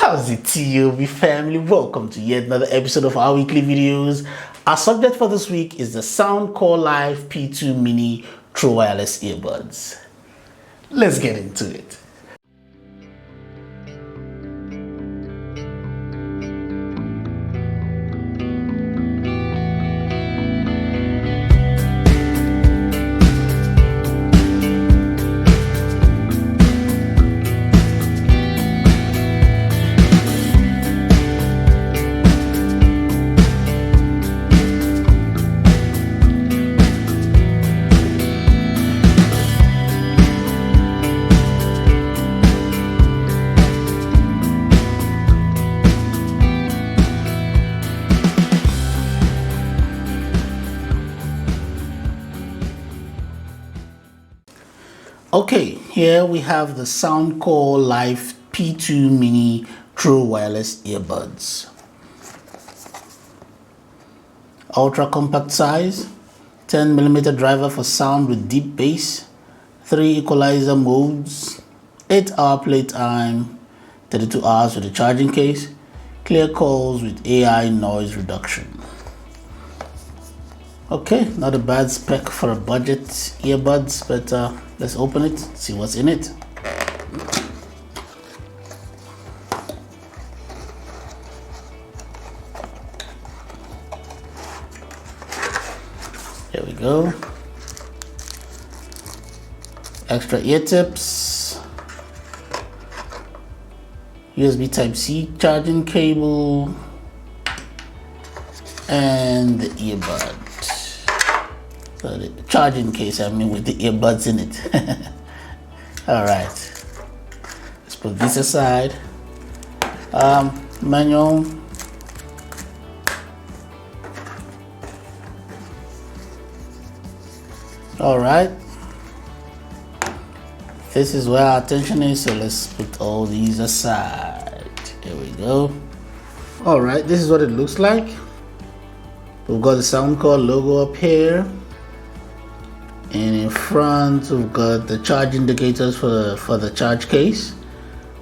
How's it T.O.B family? Welcome to yet another episode of our weekly videos. Our subject for this week is the Soundcore Life P2 Mini True Wireless Earbuds. Let's get into it. Okay, here we have the Soundcore Life P2 Mini True Wireless Earbuds. Ultra compact size, 10mm driver for sound with deep bass, 3 equalizer modes, 8-hour playtime, 32 hours with a charging case, clear calls with AI noise reduction. Okay, not a bad spec for a budget earbuds, but let's open it, see what's in it. Here we go. Extra ear tips, USB Type-C charging cable, and the earbud. So the charging case, with the earbuds in it. All right, let's put this aside. Manual. All right, this is where our attention is, so let's put all these aside. Here we go. All right, this is what it looks like. We've got the Soundcore logo up here. And in front, we've got the charge indicators for the charge case.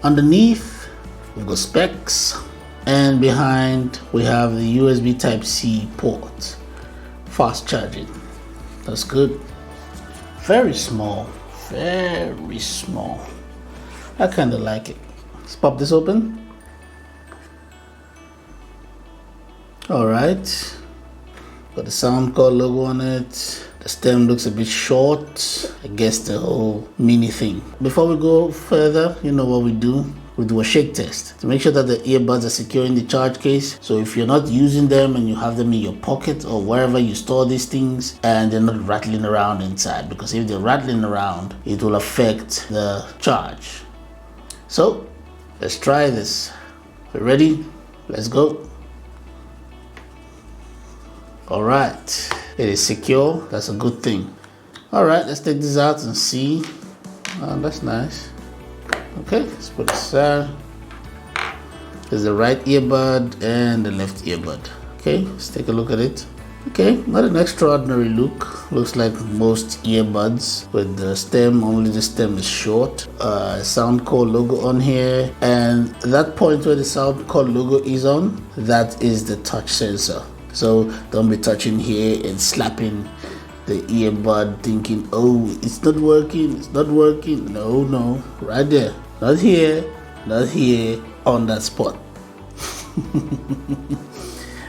Underneath, we've got specs. And behind, we have the USB Type-C port. Fast charging. That's good. Very small. Very small. I kind of like it. Let's pop this open. Alright. Got the Soundcore logo on it. The stem looks a bit short. I guess the whole mini thing. Before we go further, you know what we do? We do a shake test to make sure that the earbuds are secure in the charge case. So if you're not using them and you have them in your pocket or wherever you store these things, and they're not rattling around inside, because if they're rattling around, it will affect the charge. So let's try this. You ready? Let's go. All right. It is secure. That's a good thing. All right, let's take this out and see. Oh, that's nice. Okay, let's put this aside. There's the right earbud and the left earbud. Okay, let's take a look at it. Okay, not an extraordinary look. Looks like most earbuds with the stem, only the stem is short. Soundcore logo on here. And that point where the Soundcore logo is on, that is the touch sensor. So don't be touching here and slapping the earbud thinking, oh, it's not working, it's not working. No, no, right there. Not here, on that spot.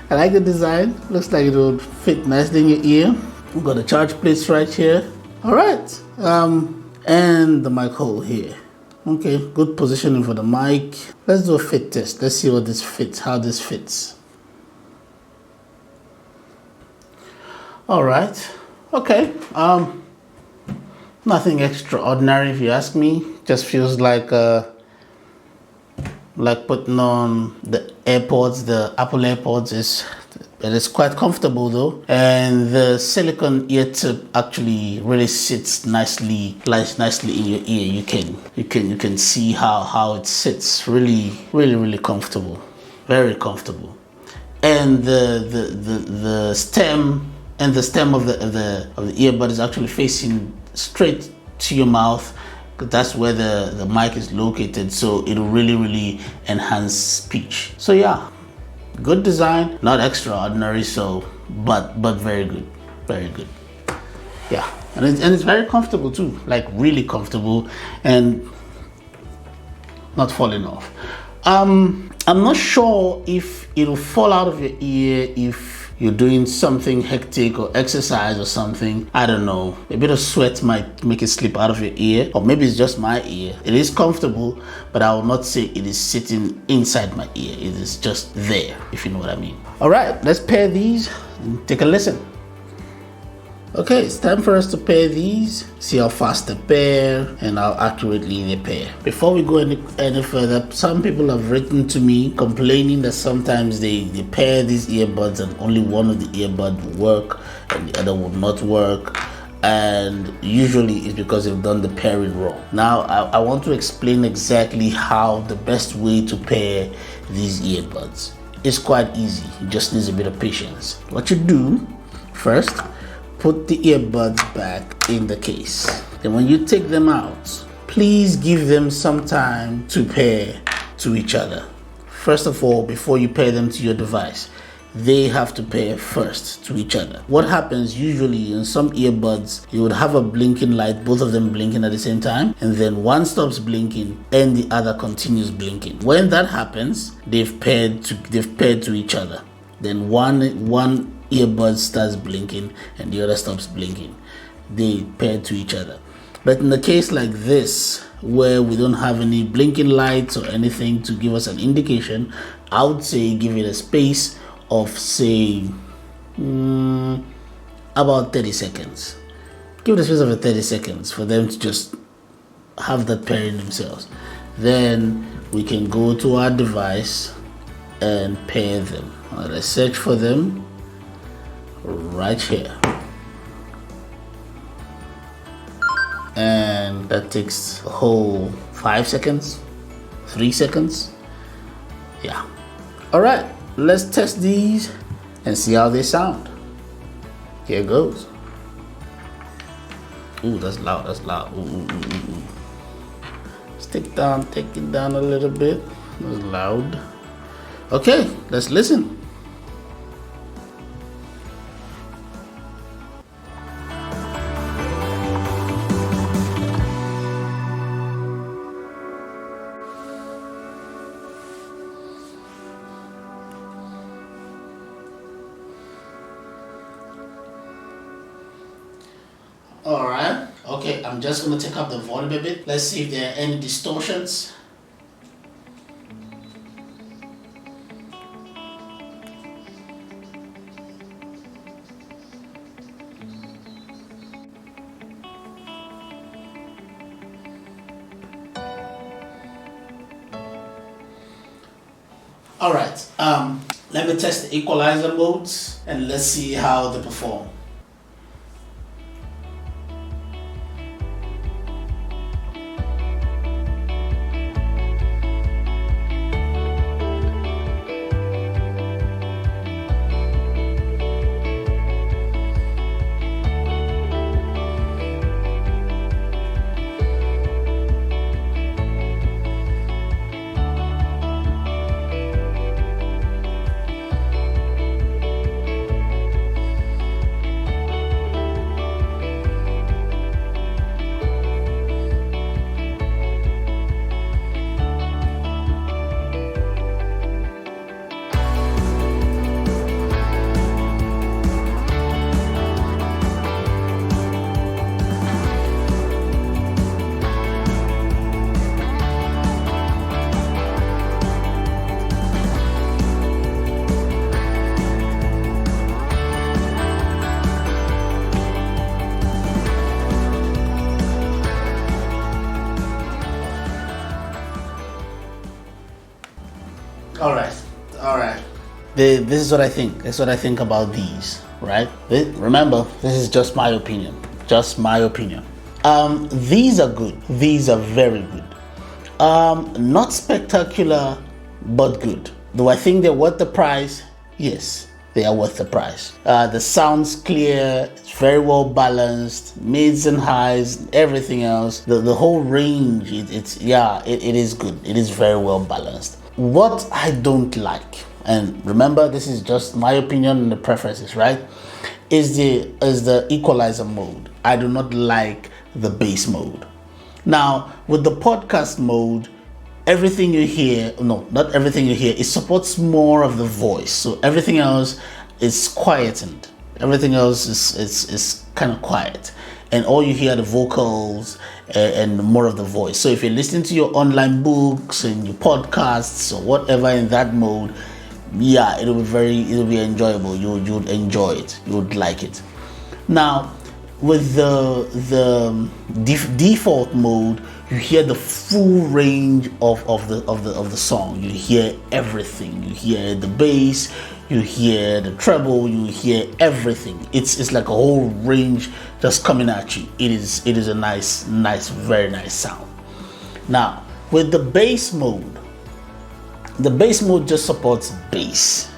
I like the design. Looks like it will fit nicely in your ear. We've got a charge place right here. All right, and the mic hole here. Okay, good positioning for the mic. Let's do a fit test. Let's see what this fits, how this fits. All right, okay, nothing extraordinary if you ask me. Just feels like putting on the AirPods, the Apple AirPods. It is quite comfortable though, and the silicone ear tip actually really sits nicely in your ear. You can see how it sits. Really comfortable, very comfortable, and the stem. And the stem of the earbud is actually facing straight to your mouth, because that's where the mic is located, so it'll really enhance pitch. So yeah, good design, not extraordinary, so but very good, very good. Yeah, and it's very comfortable too, like really comfortable and not falling off. I'm not sure if it'll fall out of your ear if you're doing something hectic or exercise or something. I don't know. A bit of sweat might make it slip out of your ear, or maybe it's just my ear. It is comfortable, but I will not say it is sitting inside my ear. It is just there, if you know what I mean. All right, let's pair these and take a listen. Okay, it's time for us to pair these, see how fast they pair and how accurately they pair. Before we go any further, some people have written to me complaining that sometimes they pair these earbuds and only one of the earbuds will work and the other will not work. And usually it's because they've done the pairing wrong. Now, I want to explain exactly how the best way to pair these earbuds. It's quite easy, it just needs a bit of patience. What you do, first, put the earbuds back in the case. Then when you take them out, please give them some time to pair to each other. First of all, before you pair them to your device, they have to pair first to each other. What happens usually in some earbuds, you would have a blinking light, both of them blinking at the same time, and then one stops blinking and the other continues blinking. When that happens, they've paired to each other. Then one earbud starts blinking and the other stops blinking. They pair to each other. But in a case like this, where we don't have any blinking lights or anything to give us an indication, I would say give it a space of, say, about 30 seconds. Give it a space of 30 seconds for them to just have that pairing themselves. Then we can go to our device and pair them. Let's search for them right here. And that takes a whole 5 seconds, 3 seconds. Yeah. All right, let's test these and see how they sound. Here goes. Ooh, that's loud, that's loud. Ooh. Let's take it down a little bit. That's loud. Okay, let's listen. All right, okay, I'm just gonna take up the volume a bit. Let's see if there are any distortions. All right, let me test the equalizer modes and let's see how they perform. All right. This is what I think. That's what I think about these, right? Remember, this is just my opinion. Just my opinion. These are good. These are very good. Not spectacular, but good. Do I think they're worth the price? Yes, they are worth the price. The sound's clear, it's very well balanced, mids and highs, everything else. The whole range, it is good. It is very well balanced. What I don't like, and remember this is just my opinion and the preferences, right, is the equalizer mode. I do not like the bass mode. Now with the podcast mode, everything you hear, no, not everything you hear, it supports more of the voice. So everything else is quietened. Everything else is kind of quiet. And all you hear are the vocals and more of the voice. So if you're listening to your online books and your podcasts or whatever in that mode, yeah, it'll be enjoyable. You'd enjoy it. You would like it. Now, with the default mode, you hear the full range of the song. You hear everything. You hear the bass, you hear the treble, you hear everything. It's like a whole range just coming at you. It is a nice, very nice sound. Now with the bass mode just supports bass.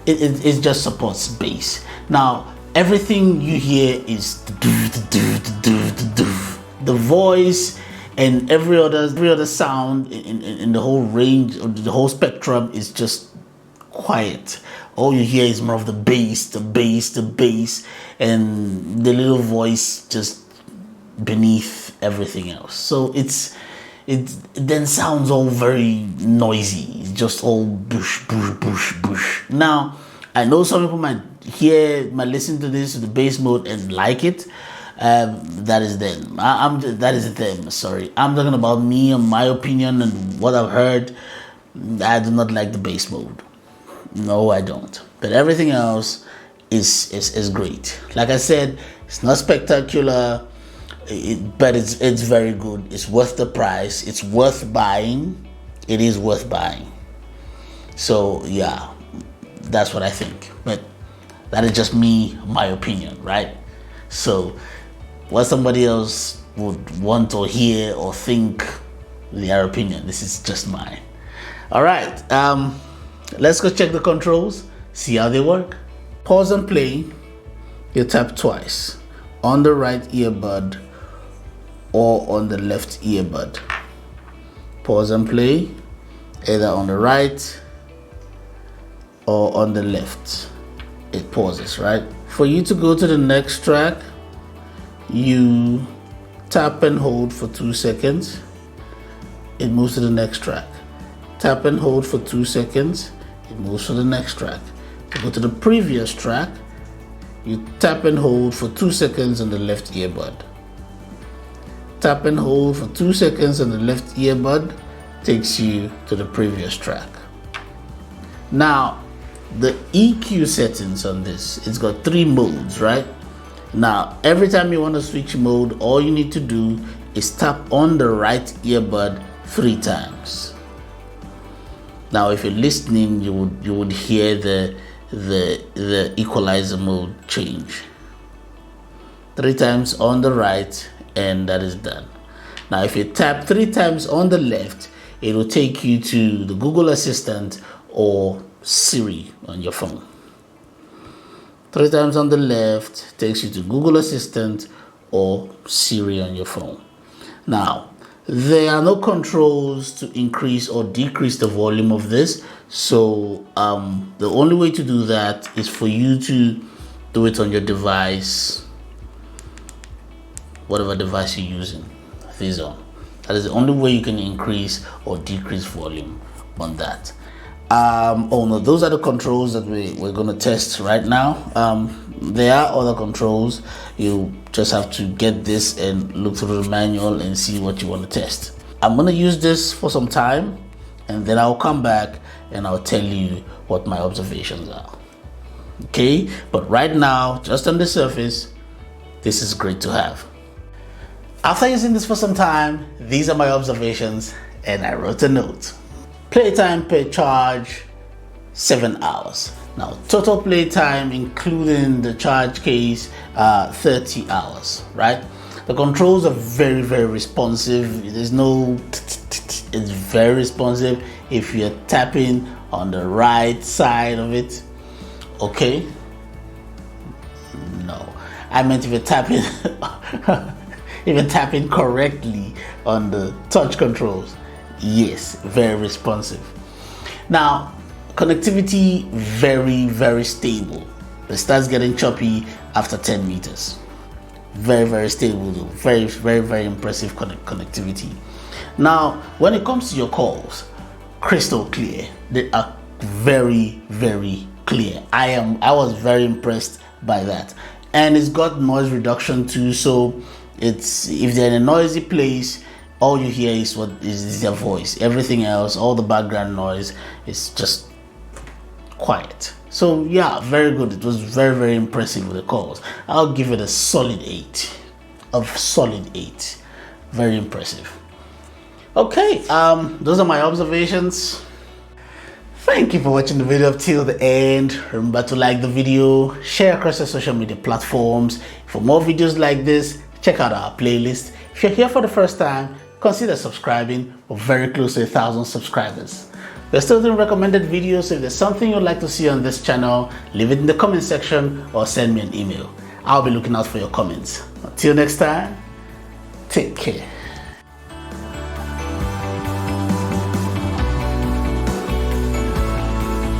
It just supports bass. Now everything you hear is the voice and every other sound in the whole range, or the whole spectrum, is just quiet. All you hear is more of the bass, and the little voice just beneath everything else. So it then sounds all very noisy. It's just all bush. Now I know some people might listen to this with the bass mode and like it. That is them. That is them. Sorry, I'm talking about me and my opinion and what I've heard. I do not like the bass mode. No, I don't. But everything else is great. Like I said, it's not spectacular, but it's very good. It's worth the price. It's worth buying. It is worth buying. So yeah, that's what I think. But that is just me, my opinion, right? So what somebody else would want or hear or think, their opinion. This is just mine. All right, let's go check the controls, see how they work. Pause and play. You tap twice on the right earbud or on the left earbud. Pause and play, either on the right or on the left. It pauses, right? For you to go to the next track, you tap and hold for 2 seconds. It moves to the next track. Tap and hold for 2 seconds. It moves to the next track. To go to the previous track, you tap and hold for 2 seconds on the left earbud. Tap and hold for 2 seconds on the left earbud takes you to the previous track. Now, the EQ settings on this, it's got 3 modes, right? Now, every time you want to switch mode, all you need to do is tap on the right earbud 3 times. Now, if you're listening, you would hear the equalizer mode change. 3 times on the right, and that is done. Now, if you tap 3 times on the left, it will take you to the Google Assistant or Siri on your phone. 3 times on the left takes you to Google Assistant or Siri on your phone. Now, there are no controls to increase or decrease the volume of this. So the only way to do that is for you to do it on your device, whatever device you're using this on. That is the only way you can increase or decrease volume on that. Oh no, those are the controls that we're going to test right now. There are other controls. You just have to get this and look through the manual and see what you want to test. I'm going to use this for some time, and then I'll come back and I'll tell you what my observations are. Okay, but right now, just on the surface, this is great to have. After using this for some time, these are my observations, and I wrote a note. Playtime per charge, 7 hours. Now, total playtime, including the charge case, 30 hours, right? The controls are very, very responsive. There's no, it's very responsive if you're tapping on the right side of it, Okay. No, I meant if you're tapping, if you're tapping correctly on the touch controls. Yes, very responsive. Now, connectivity very, very stable. It starts getting choppy after 10 meters. Very, very stable though. Very, very, very impressive connectivity. Now, when it comes to your calls, crystal clear. They are very, very clear. I was very impressed by that. And it's got noise reduction too, so it's, if they're in a noisy place, all you hear is what is their voice. Everything else, all the background noise, is just quiet. So yeah, very good. It was very, very impressive with the calls. I'll give it a solid 8. Very impressive. Okay, those are my observations. Thank you for watching the video up till the end. Remember to like the video, share across your social media platforms. For more videos like this, check out our playlist. If you're here for the first time, consider subscribing. We're very close to 1,000 subscribers. We're still doing recommended videos, so if there's something you'd like to see on this channel, leave it in the comment section or send me an email. I'll be looking out for your comments. Until next time, take care.